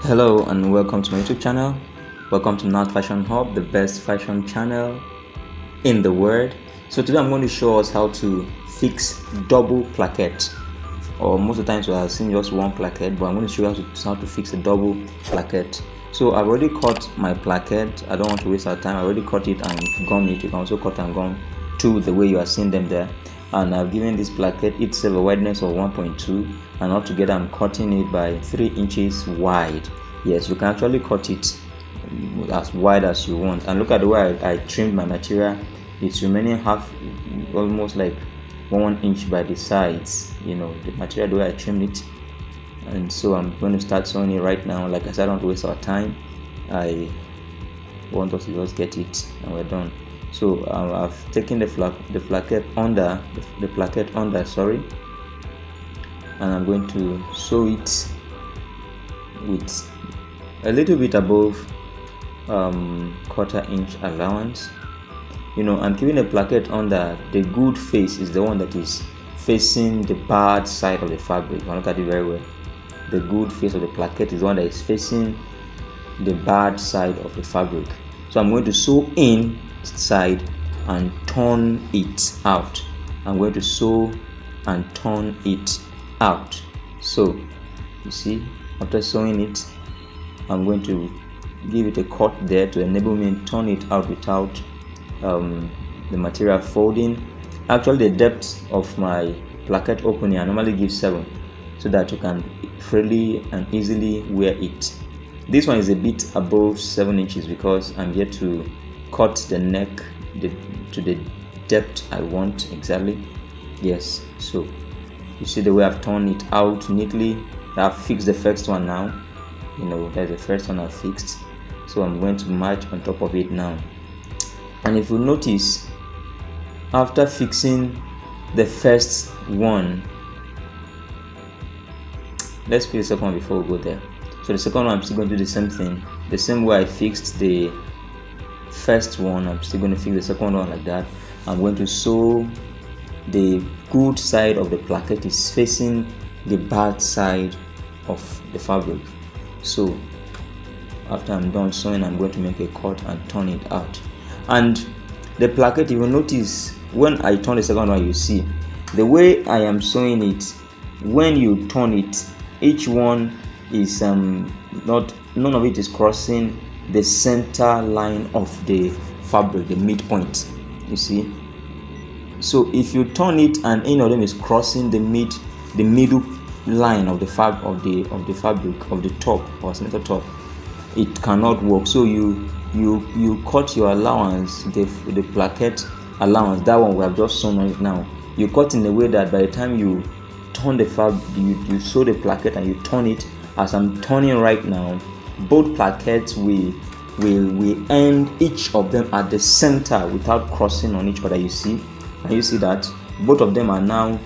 Hello and welcome to my YouTube channel. Welcome to Not Fashion Hub, the best fashion channel in the world. So today I'm going to show us how to fix double placket, or most of the times we have seen just one placket, but I'm going to show you how to fix a double placket. So I've already cut my placket. I don't want to waste our time. I already cut it and gum it. You can also cut and gum to the way you are seeing them there. And I've given this placket itself a wideness of 1.2, and altogether I'm cutting it by 3 inches wide. Yes, you can actually cut it as wide as you want. And look at the way I trimmed my material. It's remaining almost like 1 inch by the sides, the material, the way I trimmed it. And so I'm going to start sewing it right now. Like I said, I don't want to waste our time. I want us to just get it and we're done. So I've taken the placket under, and I'm going to sew it with a little bit above 1/4 inch allowance. I'm keeping the placket under. The good face is the one that is facing the bad side of the fabric. You can look at it very well. The good face of the placket is the one that is facing the bad side of the fabric. So I'm going to sew inside and turn it out. I'm going to sew and turn it out. So you see, after sewing it, I'm going to give it a cut there to enable me to turn it out without the material folding. Actually, the depth of my placket opening I normally give 7, so that you can freely and easily wear it. This one is a bit above 7 inches because I'm here to cut the neck to the depth I want exactly. Yes, so you see the way I've turned it out neatly. I've fixed the first one now. That's the first one I fixed. So I'm going to match on top of it now. And if you notice, after fixing the first one, let's fix the second one before we go there. So the second one, I'm still going to do the same thing. The same way I fixed the first one, I'm still going to fix the second one like that. I'm going to sew the good side of the placket is facing the bad side of the fabric. So after I'm done sewing, I'm going to make a cut and turn it out. And the placket, you will notice when I turn the second one, you see the way I am sewing it. When you turn it, each one is none of it is crossing the center line of the fabric, the midpoint. You see. So if you turn it and any of them is crossing the middle line of the fabric of the top or center top, it cannot work. So you cut your allowance, the placket allowance, that one we have just sewn on it now. You cut in a way that by the time you turn the fabric, you sew the placket and you turn it. As I'm turning right now, both plackets will end each of them at the center without crossing on each other. You see, and you see that both of them are now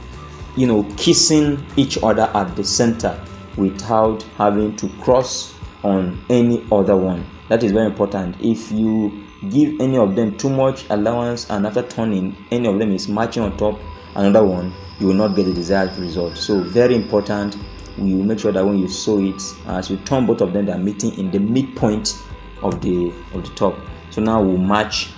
kissing each other at the center without having to cross on any other one. That is very important. If you give any of them too much allowance and after turning any of them is matching on top another one, you will not get the desired result. So very important, you make sure that when you sew it, as you turn both of them, they are meeting in the midpoint of the top. So now we'll match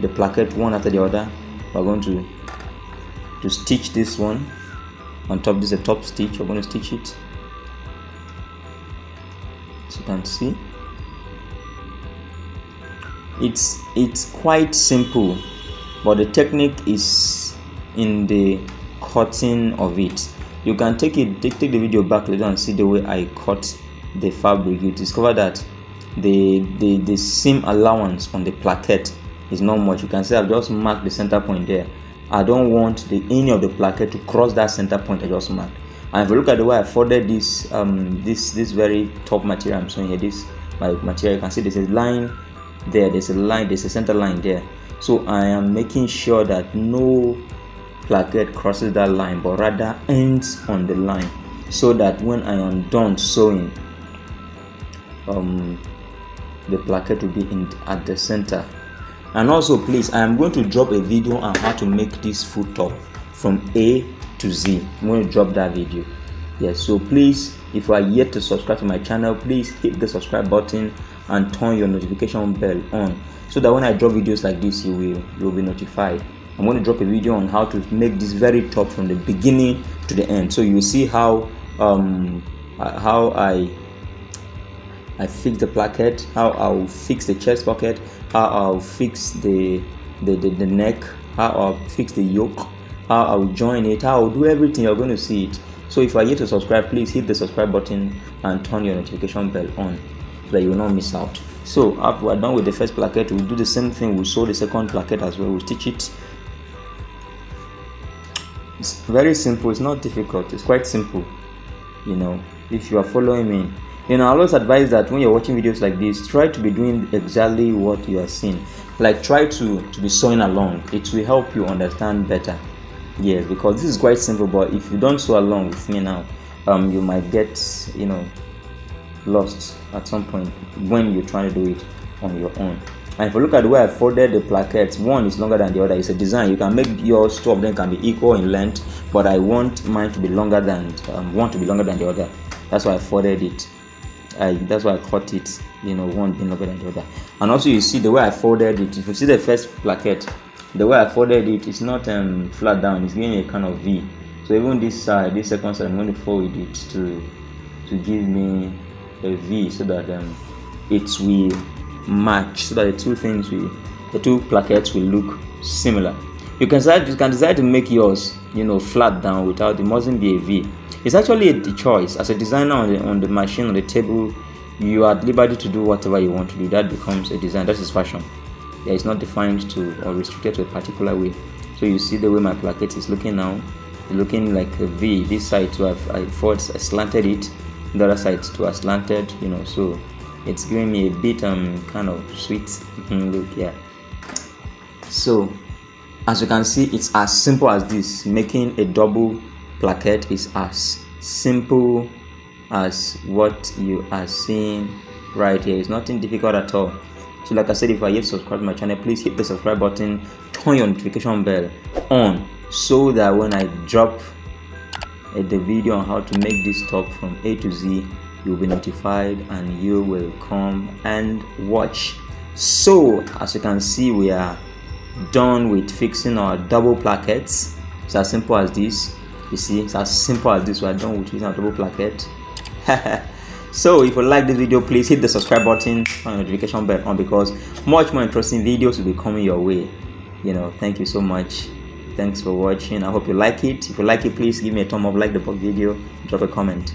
the placket one after the other. We're going to stitch this one on top. This is a top stitch. We're going to stitch it, as you can see. It's quite simple, but the technique is in the cutting of it. You can take the video back later and see the way I cut the fabric. You discover that the seam allowance on the placket is not much. You can see I've just marked the center point there. I don't want any of the placket to cross that center point I just marked. And if you look at the way I folded this very top material I'm showing here, this my material, you can see there's a line there, there's a center line there. So I am making sure that no placket crosses that line, but rather ends on the line, so that when I am done sewing, the placket will be at the center. And also, please, I am going to drop a video on how to make this full top from A to Z. I'm going to drop that video. Yes, so please, if you are yet to subscribe to my channel, please hit the subscribe button and turn your notification bell on, so that when I drop videos like this, you will be notified. I'm going to drop a video on how to make this very top from the beginning to the end, so you will see how I fix the placket, how I'll fix the chest pocket, how I'll fix the neck, how I'll fix the yoke, how I'll join it, how I'll do everything. You're going to see it. So if you are yet to subscribe, please hit the subscribe button and turn your notification bell on, so that you will not miss out. So after we're done with the first placket, we'll do the same thing. We'll sew the second placket as well. We'll stitch it. It's very simple. It's not difficult. It's quite simple, you know, if you are following me. You know, I always advise that when you're watching videos like this, try to be doing exactly what you are seeing. Like, try to be sewing along. It will help you understand better. Yes, because this is quite simple, but if you don't sew along with me now, you might get, you know, lost at some point when you're trying to do it on your own. And if you look at the way I folded the plackets, one is longer than the other. It's a design. You can make yours, two of them can be equal in length, but I want mine to be longer than one to be longer than the other. That's why I folded it. That's why I cut it, you know, one being longer than the other. And also, you see the way I folded it. If you see the first placket, the way I folded it, it's not flat down. It's giving a kind of V. So even this side, this second side, I'm going to fold it to give me a V, so that it will match, so that the two plackets will look similar. You can decide to make yours, you know, flat down without, it mustn't be a V. It's actually a choice. As a designer on the machine, on the table, you are at liberty to do whatever you want to do. That becomes a design. That is fashion. Yeah, it's not defined to or restricted to a particular way. So you see the way my placket is looking now. It's looking like a V. This side to I slanted it. The other side to slanted. You know, so it's giving me a bit kind of sweet look. Yeah. So as you can see, it's as simple as this. Making a double placket is as simple as what you are seeing right here. It's nothing difficult at all. So like I said, if you are yet to subscribe to my channel, please hit the subscribe button, turn your notification bell on, so that when I drop the video on how to make this top from A to Z, you'll be notified and you will come and watch. So as you can see, we are done with fixing our double plackets. It's as simple as this. You see, it's as simple as this. We are done with using our double placket. So if you like this video, please hit the subscribe button and notification bell on, because much more interesting videos will be coming your way. You know, thank you so much. Thanks for watching. I hope you like it. If you like it, please give me a thumb up, like the video, drop a comment.